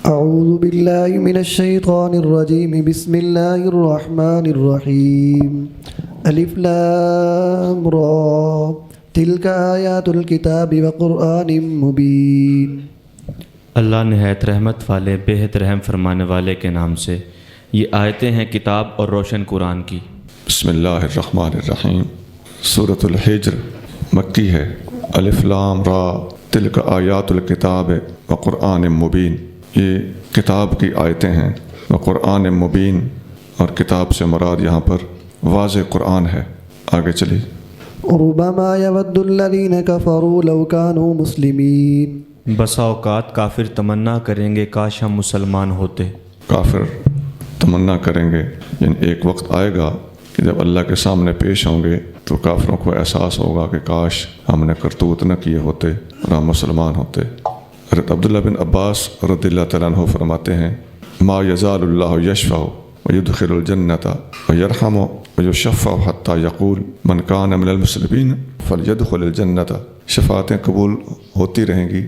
اعوذ باللہ من الشیطان الرجیم بسم اللہ الرحمن الرحیم الف لام را تلک آیات الکتاب وقرآن مبین۔ اللہ نہایت رحمت والے بے حد رحم فرمانے والے کے نام سے، یہ آیتیں ہیں کتاب اور روشن قرآن کی۔ بسم اللہ الرحمن الرحیم۔ سورۃ الحجر مکی ہے۔ الف لام را تلک آیات الکتاب وقرآن مبین، یہ کتاب کی آیتیں ہیں، وقرآن مبین، اور کتاب سے مراد یہاں پر واضح قرآن ہے۔ آگے چلیے۔ ربما یود الذین کفروا لو کانوا مسلمین، بسا اوقات کافر تمنا کریں گے کاش ہم مسلمان ہوتے۔ کافر تمنا کریں گے، یعنی ایک وقت آئے گا کہ جب اللہ کے سامنے پیش ہوں گے تو کافروں کو احساس ہوگا کہ کاش ہم نے کرتوت نہ کیے ہوتے اور ہم مسلمان ہوتے۔ حضرت عبداللہ بن عباس رضی اللہ تعالیٰ عنہ فرماتے ہیں، ما یزال اللہ یشفع ویدخل الجنۃ ویرحم ویشفع حتی یقول من کان من المسلمین فلیدخل الجنۃ۔ شفاعتیں قبول ہوتی رہیں گی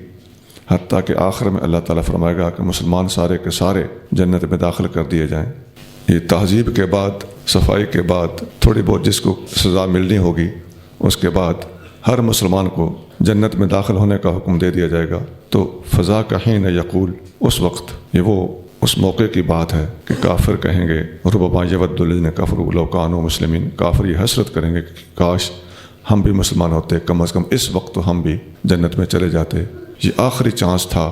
حتیٰ کہ آخر میں اللہ تعالیٰ فرمائے گا کہ مسلمان سارے کے سارے جنت میں داخل کر دیے جائیں۔ یہ تہذیب کے بعد، صفائی کے بعد، تھوڑی بہت جس کو سزا ملنی ہوگی، اس کے بعد ہر مسلمان کو جنت میں داخل ہونے کا حکم دے دیا جائے گا۔ تو فضا کا حین یقول، اس وقت یہ وہ اس موقع کی بات ہے کہ کافر کہیں گے ربما یود الذین کفروا لو کانوا مسلمین، کافر یہ حسرت کریں گے کہ کاش ہم بھی مسلمان ہوتے، کم از کم اس وقت تو ہم بھی جنت میں چلے جاتے۔ یہ آخری چانس تھا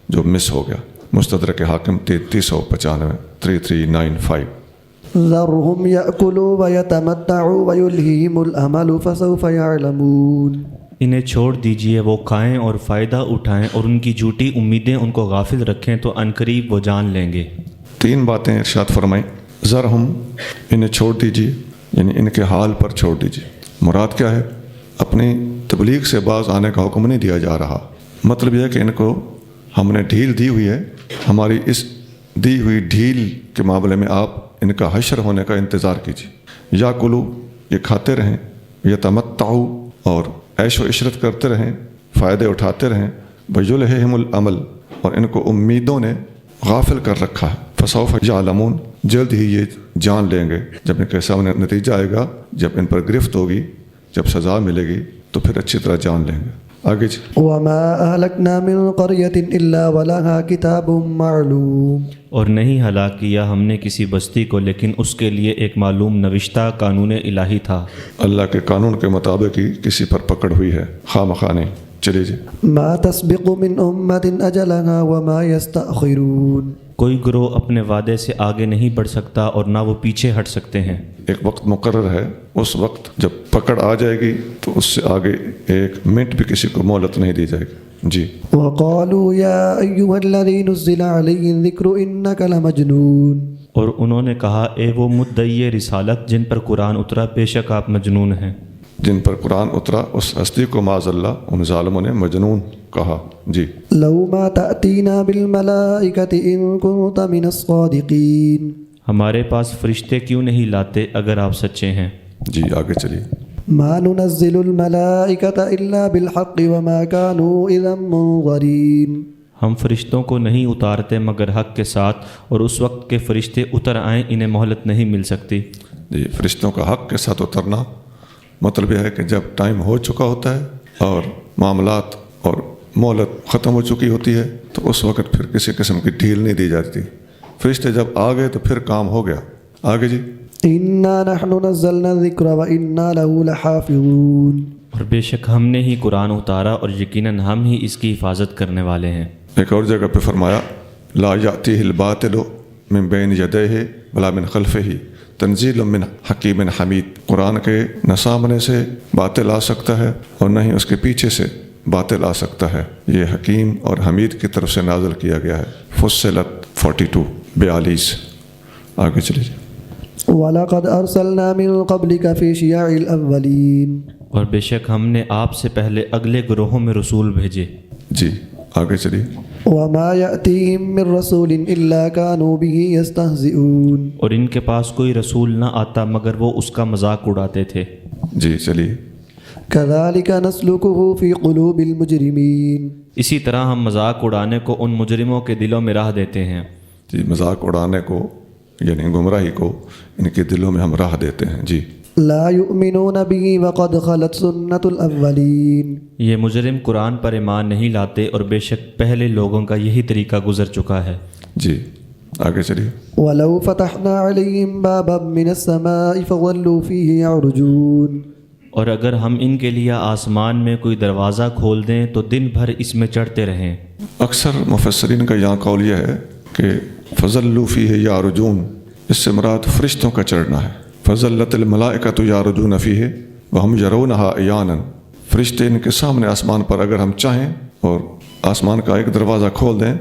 جو مس ہو گیا۔ مستدرک حاکم 3395 3395۔ ذرهم یأکلوا ویتمتعوا ویلہہم الامل فسوف یعلمون، انہیں چھوڑ دیجئے، وہ کھائیں اور فائدہ اٹھائیں، اور ان کی جھوٹی امیدیں ان کو غافل رکھیں تو عنقریب وہ جان لیں گے۔ تین باتیں ارشاد فرمائیں۔ ذرہم، انہیں چھوڑ دیجیے، یعنی ان کے حال پر چھوڑ دیجیے۔ مراد کیا ہے؟ اپنی تبلیغ سے باز آنے کا حکم نہیں دیا جا رہا، مطلب یہ ہے کہ ان کو ہم نے ڈھیل دی ہوئی ہے، ہماری اس دی ہوئی ڈھیل کے معاملے میں آپ ان کا حشر ہونے کا انتظار کیجیے۔ یا کلو، یہ کھاتے رہیں، یتمتعوا، اور عیش و عشرت کرتے رہیں، فائدے اٹھاتے رہیں، ویلہہم الامل، اور ان کو امیدوں نے غافل کر رکھا ہے۔ فسوف یعلمون، جلد ہی یہ جان لیں گے، جب ان کے سامنے نتیجہ آئے گا، جب ان پر گرفت ہوگی، جب سزا ملے گی تو پھر اچھی طرح جان لیں گے۔ آگے جی۔ وما اہلکنا من قریۃ الا ولہا کتاب معلوم، اور نہیں ہلاک کیا ہم نے کسی بستی کو لیکن اس کے لیے ایک معلوم نوشتہ قانون الہی تھا۔ اللہ کے قانون کے مطابق ہی کسی پر پکڑ ہوئی ہے، خواہ مخواہ نہیں۔ چلیے جی۔ ما تسبق من امت اجلها وما یستأخرون، کوئی گروہ اپنے وعدے سے آگے نہیں بڑھ سکتا اور نہ وہ پیچھے ہٹ سکتے ہیں۔ ایک وقت مقرر ہے، اس وقت جب پکڑ آ جائے گی تو اس سے آگے ایک منٹ بھی کسی کو مہلت نہیں دی جائے گی۔ جی۔ وقالوا یا ایھا الذی نزل علیہ الذکر انک لمجنون، اور انہوں نے کہا، اے وہ مدعی رسالت جن پر قرآن اترا، بے شک آپ مجنون ہیں۔ جن پر قرآن اترا اس ہستی کو معاذ اللہ ان ظالموں نے مجنون کہا۔ جی۔ لو ما تأتینا بالملائکۃ ان کنت من الصادقین، ہمارے پاس فرشتے کیوں نہیں لاتے اگر آپ سچے ہیں۔ جی آگے چلیے۔ ما ننزل الملائکۃ الا بالحق وما كانوا اذا منظرین، ہم فرشتوں کو نہیں اتارتے مگر حق کے ساتھ، اور اس وقت کے فرشتے اتر آئیں انہیں مہلت نہیں مل سکتی۔ جی، فرشتوں کا حق کے ساتھ اترنا مطلب یہ ہے کہ جب ٹائم ہو چکا ہوتا ہے اور معاملات اور مہلت ختم ہو چکی ہوتی ہے تو اس وقت پھر کسی قسم کی ڈھیل نہیں دی جاتی۔ فرشتے جب آ گئے تو پھر کام ہو گیا۔ آگے جی۔ انا نحن نزلنا الذکر وانا له لحافظون، اور بے شک ہم نے ہی قرآن اتارا اور یقیناً ہم ہی اس کی حفاظت کرنے والے ہیں۔ ایک اور جگہ پہ فرمایا، لا یأتیہ الباطل من بین یدیہ ولا من خلفہ تنزیل من حکیم حمید۔ قرآن کے نہ سامنے سے باطل آ سکتا ہے اور نہ ہی اس کے پیچھے سے باطل آ سکتا ہے، یہ حکیم اور حمید کی طرف سے نازل کیا گیا ہے۔ فصلت 42 42۔ آگے چلیے۔ وَلَقَدْ أَرْسَلْنَا مِن قَبْلِكَ فِي شِيَعِ الْأَوَّلِينَ، اور بے شک ہم نے آپ سے پہلے اگلے گروہوں میں رسول بھیجے۔ جی آگے چلیے۔ وَمَا يَأْتِيهِم مِّن رَّسُولٍ إِلَّا كَانُوا بِهِ يَسْتَهْزِئُونَ، اور ان کے پاس کوئی رسول نہ آتا مگر وہ اس کا مذاق اڑاتے تھے۔ جی چلیے۔ كذلك نسلكه في قلوب المجرمين. اسی طرح ہم مذاق اڑانے کو ان مجرموں کے دلوں میں راہ دیتے ہیں. جی مذاق اڑانے کو یعنی گمراہی کو ان کے دلوں میں ہم راہ دیتے ہیں. جی لا يؤمنون به وقد خلت سنة الأولين. یہ مجرم قرآن پر ایمان نہیں لاتے اور بے شک پہلے لوگوں کا یہی طریقہ گزر چکا ہے. جی آگے چلیے. ولو فتحنا عليهم بابا من السماء فظلوا فيه يعرجون. اور اگر ہم ان کے لیے آسمان میں کوئی دروازہ کھول دیں تو دن بھر اس میں چڑھتے رہیں. اکثر مفسرین کا یہاں قول یہ ہے کہ فظلوا فیہ یعرجون، اس سے مراد فرشتوں کا چڑھنا ہے. فظلت الملائکۃ یعرجون فیہ وہم یرونہا عیانا، فرشتے ان کے سامنے آسمان پر اگر ہم چاہیں اور آسمان کا ایک دروازہ کھول دیں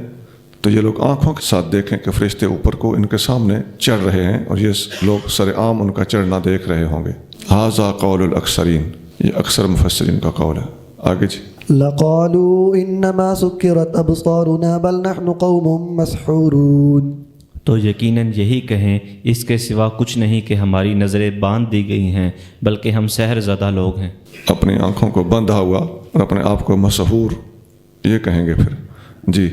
تو یہ لوگ آنکھوں کے ساتھ دیکھیں کہ فرشتے اوپر کو ان کے سامنے چڑھ رہے ہیں اور یہ لوگ سر عام ان کا چڑھنا دیکھ رہے ہوں گے. ھذا قول الاکثرین، یہ اکثر مفسرین کا قول ہے. آگے جی. لقالوا انما سكرت ابصارنا بل نحن قوم مسحورون. تو یقیناً یہی کہیں اس کے سوا کچھ نہیں کہ ہماری نظریں باندھ دی گئی ہیں بلکہ ہم سحر زدہ لوگ ہیں. اپنی آنکھوں کو بندھا ہوا اور اپنے آپ کو مسحور یہ کہیں گے پھر. جی.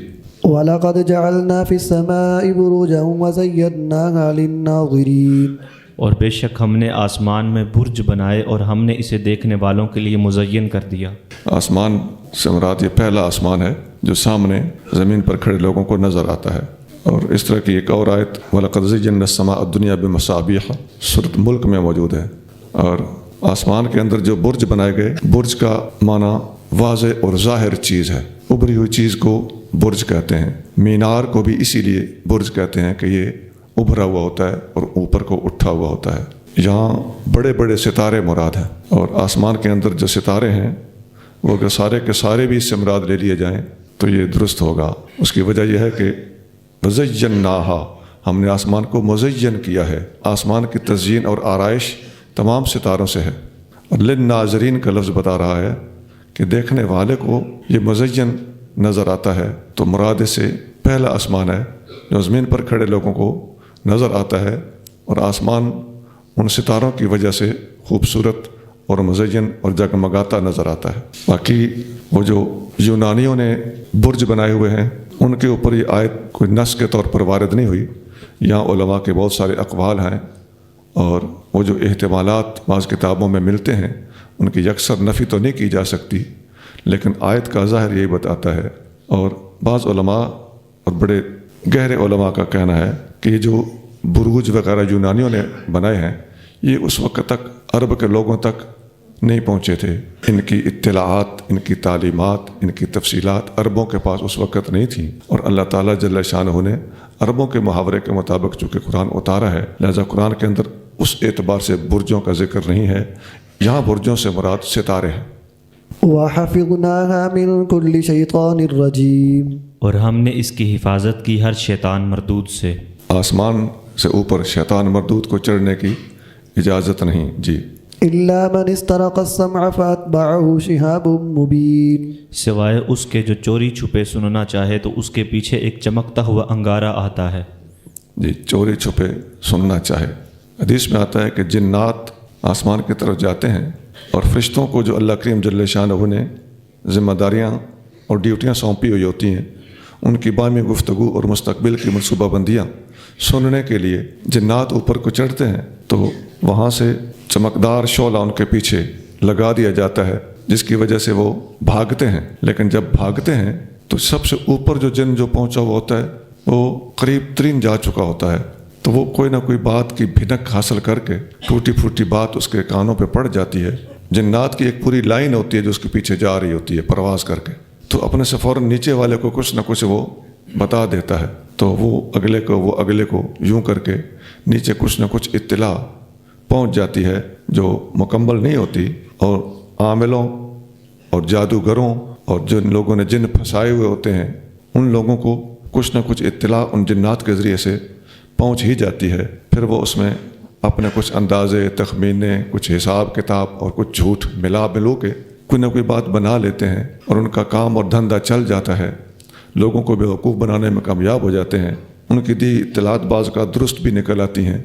وَلَقَدْ جَعَلْنَا فِي السَّمَاءِ بُرُوجًا وَزَيَّنَّاهَا لِلنَّاظِرِينَ. اور بے شک ہم نے آسمان میں برج بنائے اور ہم نے اسے دیکھنے والوں کے لیے مزین کر دیا. آسمان سے مراد یہ پہلا آسمان ہے جو سامنے زمین پر کھڑے لوگوں کو نظر آتا ہے. اور اس طرح کی ایک اور آیت وَلَقَدْ زَيَّنَّا السَّمَاءَ الدُّنْيَا بِمَصَابِيحَ سورۃ ملک میں موجود ہے. اور آسمان کے اندر جو برج بنائے گئے، برج کا معنی واضح اور ظاہر چیز ہے، ابھری ہوئی چیز کو برج کہتے ہیں. مینار کو بھی اسی لیے برج کہتے ہیں کہ یہ ابھرا ہوا ہوتا ہے اور اوپر کو اٹھا ہوا ہوتا ہے. یہاں بڑے بڑے ستارے مراد ہیں اور آسمان کے اندر جو ستارے ہیں وہ اگر سارے کے سارے بھی اس سے مراد لے لیے جائیں تو یہ درست ہوگا. اس کی وجہ یہ ہے کہ وَزَيَّنَّاهَا، ہم نے آسمان کو مزین کیا ہے. آسمان کی تزئین اور آرائش تمام ستاروں سے ہے. اور للناظرین کا لفظ بتا رہا ہے کہ دیکھنے والے کو یہ مزین نظر آتا ہے تو مراد سے پہلا آسمان ہے جو زمین پر کھڑے لوگوں کو نظر آتا ہے. اور آسمان ان ستاروں کی وجہ سے خوبصورت اور مزین اور جگمگاتا نظر آتا ہے. باقی وہ جو یونانیوں نے برج بنائے ہوئے ہیں ان کے اوپر یہ آیت کوئی نص کے طور پر وارد نہیں ہوئی. یہاں علماء کے بہت سارے اقوال ہیں اور وہ جو احتمالات بعض کتابوں میں ملتے ہیں ان کی یکسر نفی تو نہیں کی جا سکتی، لیکن آیت کا ظاہر یہی بتاتا ہے. اور بعض علماء اور بڑے گہرے علماء کا کہنا ہے کہ یہ جو بروج وغیرہ یونانیوں نے بنائے ہیں یہ اس وقت تک عرب کے لوگوں تک نہیں پہنچے تھے. ان کی اطلاعات، ان کی تعلیمات، ان کی تفصیلات عربوں کے پاس اس وقت نہیں تھیں. اور اللہ تعالیٰ جل شانہ نے عربوں کے محاورے کے مطابق چونکہ قرآن اتارا ہے لہذا قرآن کے اندر اس اعتبار سے برجوں کا ذکر نہیں ہے. یہاں برجوں سے مراد ستارے ہیں. وَحَفِظْنَاهَا مِن كُلِّ شَيْطَانٍ رَجِيمٍ. اور ہم نے اس کی حفاظت کی ہر شیطان مردود سے. آسمان سے اوپر شیطان مردود کو چڑھنے کی اجازت نہیں. جی. إِلَّا مَنِ اسْتَرَقَ السَّمْعَ فَأَتْبَعَهُ شِهَابٌ مُبِينٌ. سوائے اس کے جو چوری چھپے سننا چاہے تو اس کے پیچھے ایک چمکتا ہوا انگارہ آتا ہے. جی چوری چھپے سننا چاہے. حدیث میں آتا ہے کہ جنات آسمان کی طرف جاتے ہیں اور فرشتوں کو جو اللہ کریم جل شانہ نے ذمہ داریاں اور ڈیوٹیاں سونپی ہوئی ہوتی ہیں ان کی باہمی گفتگو اور مستقبل کی منصوبہ بندیاں سننے کے لیے جنات اوپر کو چڑھتے ہیں تو وہاں سے چمکدار شعلہ ان کے پیچھے لگا دیا جاتا ہے جس کی وجہ سے وہ بھاگتے ہیں. لیکن جب بھاگتے ہیں تو سب سے اوپر جو جن جو پہنچا ہوا ہوتا ہے وہ قریب ترین جا چکا ہوتا ہے تو وہ کوئی نہ کوئی بات کی بھنک حاصل کر کے ٹوٹی پھوٹی بات اس کے کانوں پہ پڑ جاتی ہے. جنات کی ایک پوری لائن ہوتی ہے جو اس کے پیچھے جا رہی ہوتی ہے پرواز کر کے تو اپنے سے فوراً نیچے والے کو کچھ نہ کچھ وہ بتا دیتا ہے تو وہ اگلے کو یوں کر کے نیچے کچھ نہ کچھ اطلاع پہنچ جاتی ہے جو مکمل نہیں ہوتی. اور عاملوں اور جادوگروں اور جن لوگوں نے جن پھنسائے ہوئے ہوتے ہیں ان لوگوں کو کچھ نہ کچھ اطلاع ان جنات کے ذریعے سے پہنچ ہی جاتی ہے. پھر وہ اس میں اپنے کچھ اندازے تخمینے کچھ حساب کتاب اور کچھ جھوٹ ملو کے کوئی نہ کوئی بات بنا لیتے ہیں اور ان کا کام اور دھندا چل جاتا ہے. لوگوں کو بیوقوف بنانے میں کامیاب ہو جاتے ہیں. ان کی دی اطلاعات بعض کا درست بھی نکل آتی ہیں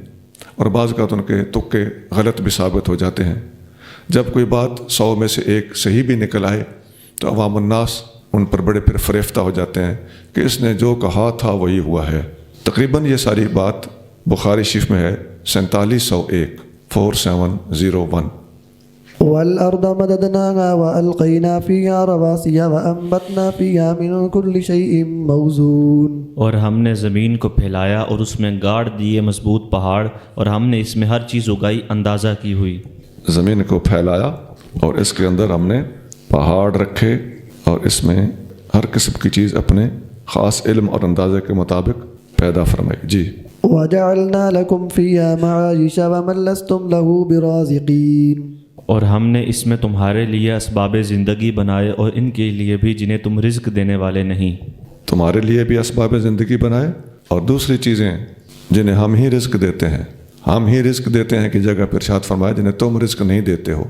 اور بعض کا ان کے تکے غلط بھی ثابت ہو جاتے ہیں. جب کوئی بات 100 میں سے ایک صحیح بھی نکل آئے تو عوام الناس ان پر بڑے پھر فریفتہ ہو جاتے ہیں کہ اس نے جو کہا تھا وہی ہوا ہے۔ تقریباً یہ ساری بات بخاری شریف میں ہے 4701 4701۔ والأرض مددناها وألقينا فيها رواسي وأنبتنا فيها من كل شيء موزون۔ اور ہم نے زمین کو پھیلایا اور اس میں گاڑ دیے مضبوط پہاڑ، اور ہم نے اس میں ہر چیز اگائی اندازہ کی ہوئی۔ زمین کو پھیلایا اور اس کے اندر ہم نے پہاڑ رکھے اور اس میں ہر قسم کی چیز اپنے خاص علم اور اندازے کے مطابق پیدا فرمائی۔ جی۔ وجعلنا لكم فيها معايش ومن لستم له برازقين۔ اور ہم نے اس میں تمہارے لیے اسباب زندگی بنائے اور ان کے لیے بھی جنہیں تم رزق دینے والے نہیں۔ تمہارے لیے بھی اسباب زندگی بنائے اور دوسری چیزیں جنہیں ہم ہی رزق دیتے ہیں، ہم ہی رزق دیتے ہیں کی جگہ پر ارشاد فرمایا جنہیں تم رزق نہیں دیتے ہو۔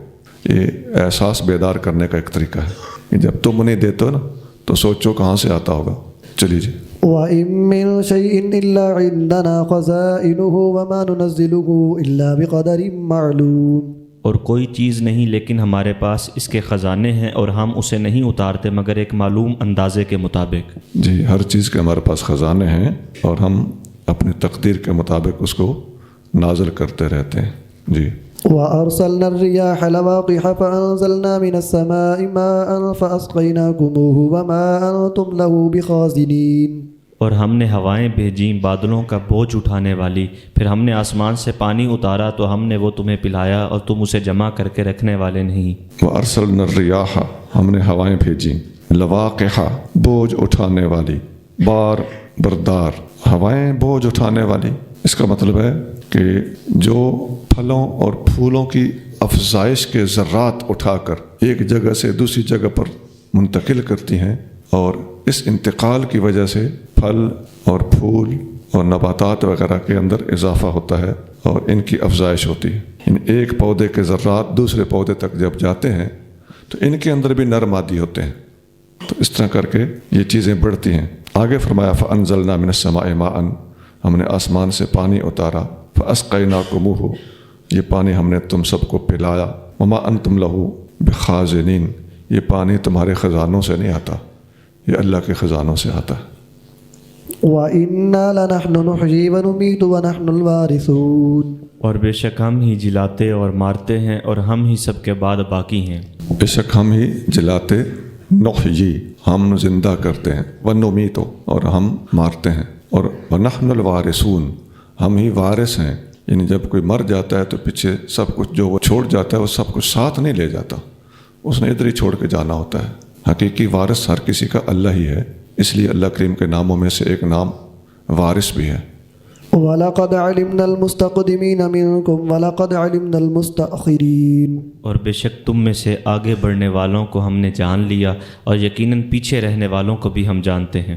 یہ احساس بیدار کرنے کا ایک طریقہ ہے کہ جب تم نہیں دیتے ہو نا تو سوچو کہاں سے آتا ہوگا۔ چلیے جی۔ وَإِن مِّن شَيْءٍ إِلَّا عِندَنَا خَزَائِنُهُ وَمَا نُنَزِّلُهُ إِلَّا بِقَدَرٍ مَّعْلُومٍ۔ اور کوئی چیز نہیں لیکن ہمارے پاس اس کے خزانے ہیں اور ہم اسے نہیں اتارتے مگر ایک معلوم اندازے کے مطابق۔ جی، ہر چیز کے ہمارے پاس خزانے ہیں اور ہم اپنی تقدیر کے مطابق اس کو نازل کرتے رہتے ہیں۔ جی۔ وَأَرْسَلْنَا الرِّيَاحَ لَوَاقِحَ فَأَنزَلْنَا مِنَ السَّمَاءِ مَاءً فَأَسْقَيْنَاكُمُوهُ وَمَا أَنْتُمْ لَهُ بِخَازِنِينَ۔ اور ہم نے ہوائیں بھیجیں بادلوں کا بوجھ اٹھانے والی، پھر ہم نے آسمان سے پانی اتارا تو ہم نے وہ تمہیں پلایا اور تم اسے جمع کر کے رکھنے والے نہیں۔ وَأَرْسَلْنَا الرِّيَاحَ، ہم نے ہوائیں بھیجیں، لَوَاقِحَ، بوجھ اٹھانے والی، بار بردار، ہوائیں بوجھ اٹھانے والی۔ اس کا مطلب ہے کہ جو پھلوں اور پھولوں کی افزائش کے ذرات اٹھا کر ایک جگہ سے دوسری جگہ پر منتقل کرتی ہیں، اور اس انتقال کی وجہ سے پھل اور پھول اور نباتات وغیرہ کے اندر اضافہ ہوتا ہے اور ان کی افزائش ہوتی ہے۔ ان ایک پودے کے ذرات دوسرے پودے تک جب جاتے ہیں تو ان کے اندر بھی نر مادی ہوتے ہیں، تو اس طرح کر کے یہ چیزیں بڑھتی ہیں۔ آگے فرمایا فَأَنزَلْنَا مِنَ السَّمَاءِ مَاءً، ہم نے آسمان سے پانی اتارا، فَأَسْقَيْنَاكُمُوهُ، یہ پانی ہم نے تم سب کو پلایا، وَمَا أَنْتُمْ لَهُ بِخَازِنِينَ، یہ پانی تمہارے خزانوں سے نہیں آتا، یہ اللہ کے خزانوں سے آتا ہے۔ وَإِنَّا لَنَحْنُ نُحْيِي وَنُمِيتُ وَنَحْنُ الْوَارِثُونَ۔ اور بے شک ہم ہی جلاتے اور مارتے ہیں اور ہم ہی سب کے بعد باقی ہیں۔ بے شک ہم ہی جلاتے، نحیی، ہم زندہ کرتے ہیں، ونمیت، اور ہم مارتے ہیں، اور ونحن الوارثون، ہم ہی وارث ہیں۔ یعنی جب کوئی مر جاتا ہے تو پیچھے سب کچھ جو وہ چھوڑ جاتا ہے وہ سب کچھ ساتھ نہیں لے جاتا، اس نے ادھر ہی چھوڑ کے جانا ہوتا ہے۔ حقیقی وارث ہر کسی کا اللہ ہی ہے، اس لیے اللہ کریم کے ناموں میں سے ایک نام وارث بھی ہے۔ وَلَقَدْ عَلِمْنَا الْمُسْتَقْدِمِينَ مِنْكُمْ وَلَقَدْ عَلِمْنَا الْمُسْتَأْخِرِينَ۔ اور بے شک تم میں سے آگے بڑھنے والوں کو ہم نے جان لیا اور یقیناً پیچھے رہنے والوں کو بھی ہم جانتے ہیں۔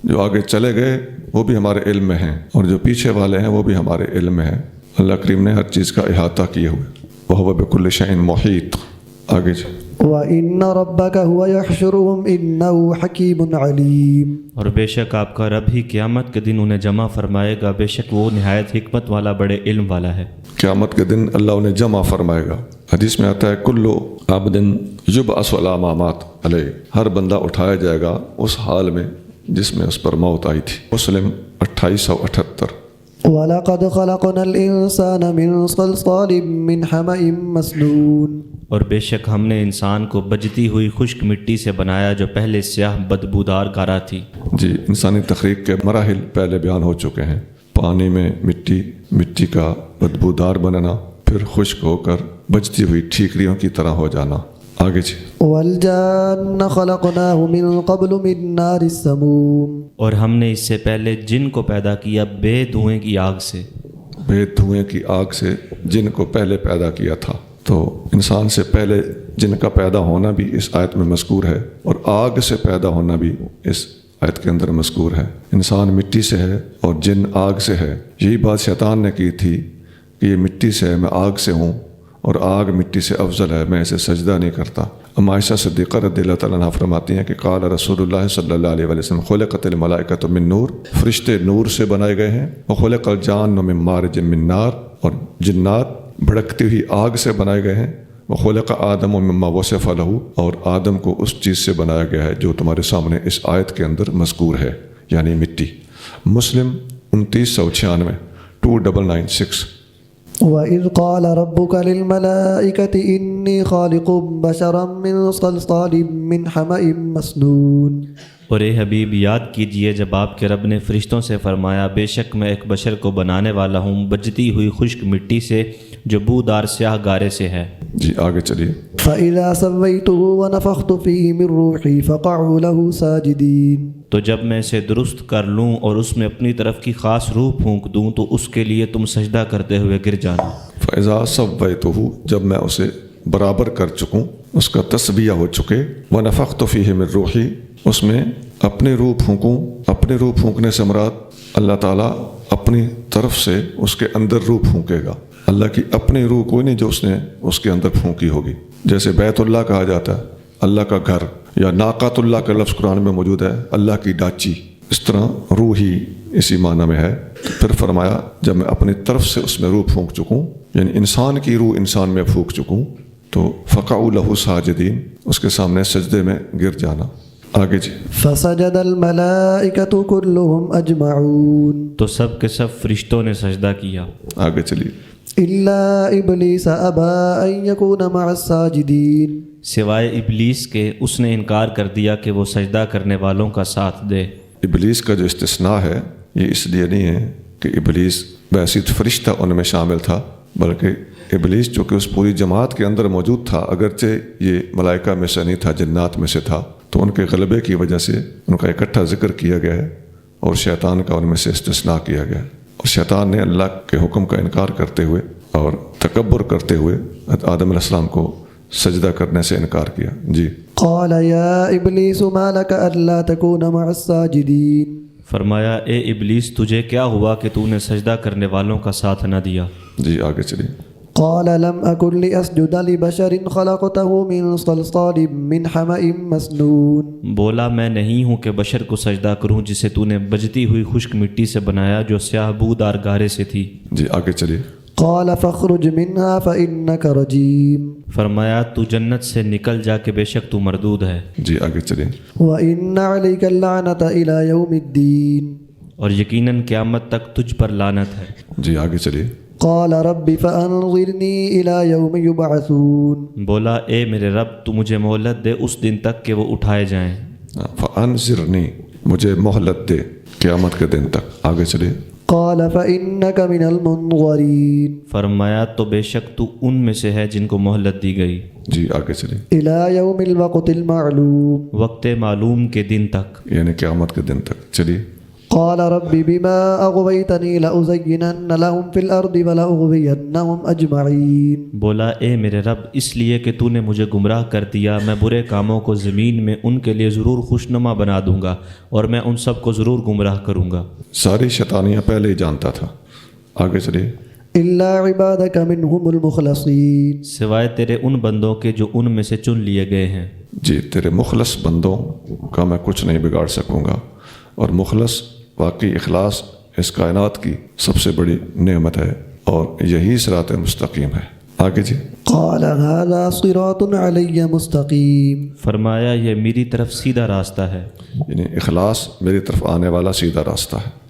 جو آگے چلے گئے وہ بھی ہمارے علم میں ہیں، اور جو پیچھے والے ہیں وہ بھی ہمارے علم میں ہیں۔ اللہ کریم نے ہر چیز کا احاطہ کیے ہوئے، وَهُوَ بِكُلِّ شَيْءٍ مُحِيطٌ۔ آگے جی۔ وَإِنَّ رَبَّكَ هُوَ يَحْشُرُهُمْ إِنَّهُ حَكِيمٌ عَلِيمٌ۔ اور بے شک آپ کا رب ہی قیامت کے دن انہیں جمع فرمائے گا، بے شک وہ نہایت حکمت والا بڑے علم والا ہے۔ قیامت کے دن اللہ انہیں جمع فرمائے گا۔ حدیث میں آتا ہے کلو عبد یبعث علی ما مات علیہ، ہر بندہ اٹھایا جائے گا اس حال میں جس میں اس پر موت آئی تھی۔ مسلم 2878۔ وَلَقَدْ خَلَقْنَا الْإِنسَانَ مِنْ صَلْصَالٍ مِّنْ حَمَإٍ مَّسْنُونٍ۔ اور بے شک ہم نے انسان کو بجتی ہوئی خشک مٹی سے بنایا جو پہلے سیاہ بدبودار گارا تھی۔ جی، انسانی تخلیق کے مراحل پہلے بیان ہو چکے ہیں۔ پانی میں مٹی کا بدبودار بننا، پھر خشک ہو کر بجتی ہوئی ٹھیکریوں کی طرح ہو جانا۔ آگے جی۔ وَالْجَانَّ خَلَقْنَاهُ مِن قَبْلُ مِن نَّارِ السَّمُومِ۔ اور ہم نے اس سے پہلے جن کو پیدا کیا بے دھوئیں کی آگ سے۔ بے دھوئیں کی آگ سے جن کو پہلے پیدا کیا تھا۔ تو انسان سے پہلے جن کا پیدا ہونا بھی اس آیت میں مذکور ہے، اور آگ سے پیدا ہونا بھی اس آیت کے اندر مذکور ہے۔ انسان مٹی سے ہے اور جن آگ سے ہے۔ یہی بات شیطان نے کی تھی کہ یہ مٹی سے ہے، میں آگ سے ہوں، اور آگ مٹی سے افضل ہے، میں اسے سجدہ نہیں کرتا۔ عائشہ صدیقہ رضی اللہ تعالیٰ عنہا فرماتی ہیں کہ قال رسول اللہ صلی اللہ علیہ وسلم خلقت الملائکۃ من نور، فرشتے نور سے بنائے گئے ہیں، وخلق الجان من مارج من نار، اور جنات بھڑکتی ہوئی آگ سے بنائے گئے ہیں، وخلق آدم مما وصف لہ، اور آدم کو اس چیز سے بنایا گیا ہے جو تمہارے سامنے اس آیت کے اندر مذکور ہے، یعنی مٹی۔ مسلم 2996 2996۔ وَإِذْ قَالَ رَبُّكَ لِلْمَلَائِكَةِ إِنِّي خَالِقٌ بَشَرًا مِّن صَلْصَالٍ مِّنْ حَمَإٍ مَّسْنُونٍ۔ اور اے حبیب یاد کیجئے جب آپ کے رب نے فرشتوں سے فرمایا بے شک میں ایک بشر کو بنانے والا ہوں بجتی ہوئی خشک مٹی سے جو بودار سیاہ گارے سے ہے۔ جی آگے چلیے۔ فَإِذَا سَوَّيْتُهُ وَنَفَخْتُ فِيهِ مِن رُّوحِي فَقَعُوا لَهُ سَاجِدِينَ۔ تو جب میں اسے درست کر لوں اور اس میں اپنی طرف کی خاص روح پھونک دوں تو اس کے لیے تم سجدہ کرتے ہوئے گر جانا۔ فَإِذَا سَوَّيْتُهُ، جب میں اسے برابر کر چکوں، اس کا تسبیہ ہو چکے، وَنَفَخْتُ فِيهِ مِن رُّوحِي، اس میں اپنی روح پھونکوں۔ اپنی روح پھونکنے سے مراد اللہ تعالیٰ اپنی طرف سے اس کے اندر روح پھونکے گا۔ اللہ کی اپنی روح کوئی نہیں جو اس نے اس کے اندر پھونکی ہوگی۔ جیسے بیت اللہ کہا جاتا ہے اللہ کا گھر، یا ناقۃ اللہ کا لفظ قرآن میں موجود ہے اللہ کی ڈاچی، اس طرح روح ہی اسی معنی میں ہے۔ پھر فرمایا جب میں اپنی طرف سے اس میں روح پھونک چکوں، یعنی انسان کی روح انسان میں پھونک چکوں، تو فقعوا لہ ساجدین، اس کے سامنے سجدے میں گر جانا۔ آگے جی۔ فسجد الملائکۃ کلہم اجمعون، تو سب کے سب فرشتوں نے سجدہ کیا آگے چلیے۔ الا ابلیس ابا ان یکون مع الساجدین، سوائے ابلیس کے اس نے انکار کر دیا کہ وہ سجدہ کرنے والوں کا ساتھ دے۔ ابلیس کا جو استثناء ہے یہ اس لیے نہیں ہے کہ ابلیس بیسیت فرشتہ ان میں شامل تھا، بلکہ ابلیس جو کہ اس پوری جماعت کے اندر موجود تھا، اگرچہ یہ ملائکہ میں سے نہیں تھا، جنات میں سے تھا، تو ان کے غلبے کی وجہ سے ان کا اکٹھا ذکر کیا گیا ہے اور شیطان کا ان میں سے استثناء کیا گیا ہے۔ اور شیطان نے اللہ کے حکم کا انکار کرتے ہوئے اور تکبر کرتے ہوئے آدم علیہ السلام کو سجدہ کرنے سے انکار کیا۔ جی۔ قال یا ابلیس ما لک الا تکون مع الساجدین، فرمایا اے ابلیس تجھے کیا ہوا کہ تو نے سجدہ کرنے والوں کا ساتھ نہ دیا؟ جی آگے چلیے۔ قال لم اکن لاسجد لبشر خلقته من صلصال من حمأ مسنون، بولا میں نہیں ہوں کہ بشر کو سجدہ کروں جسے تو نے بجتی ہوئی خشک مٹی سے بنایا جو سیاہ بودار گارے سے تھی۔ جی آگے چلیے۔ قال فاخرج منها فإنك رجیم، فرمایا تو جنت سے نکل جا کہ بے شک تو مردود ہے۔ جی آگے چلیے۔ وإن عليك اللعنة إلى يوم الدين، اور یقیناً قیامت تک تجھ پر لعنت ہے۔ جی آگے چلیے۔ قال رب فأنظرني إلى يوم يبعثون، بولا اے میرے رب تو مجھے مہلت دے اس دن تک کہ وہ اٹھائے جائیں۔ فانظرنی، مجھے مہلت دے قیامت کے دن تک۔ آگے چلیے۔ قال فإنك من المنظرين، فرمایا تو بے شک تو ان میں سے ہے جن کو مہلت دی گئی، جی آگے چلیے۔ إلى يوم الوقت المعلوم، وقت معلوم کے دن تک۔ یعنی قیامت کے دن تک۔ چلیے۔ قال رب بما أغويتني لأزينن لهم في الأرض ولأغوينهم أجمعين، بولا اے میرے رب اس لیے کہ تو نے مجھے گمراہ کر دیا میں برے کاموں کو زمین میں ان کے لیے ضرور خوشنما بنا دوں گا اور میں ان سب کو ضرور گمراہ کروں گا۔ ساری شیطانیاں پہلے ہی جانتا تھا۔ آگے چلیے۔ إلا عبادك منهم المخلصين، سوائے تیرے ان بندوں کے جو ان میں سے چن لیے گئے ہیں۔ جی تیرے مخلص بندوں کا میں کچھ نہیں بگاڑ سکوں گا، اور مخلص واقعی اخلاص اس کائنات کی سب سے بڑی نعمت ہے اور یہی صراط مستقیم ہے۔ آگے جی۔ قال هذا صراط علي مستقيم، فرمایا یہ میری طرف سیدھا راستہ ہے۔ یعنی اخلاص میری طرف آنے والا سیدھا راستہ ہے۔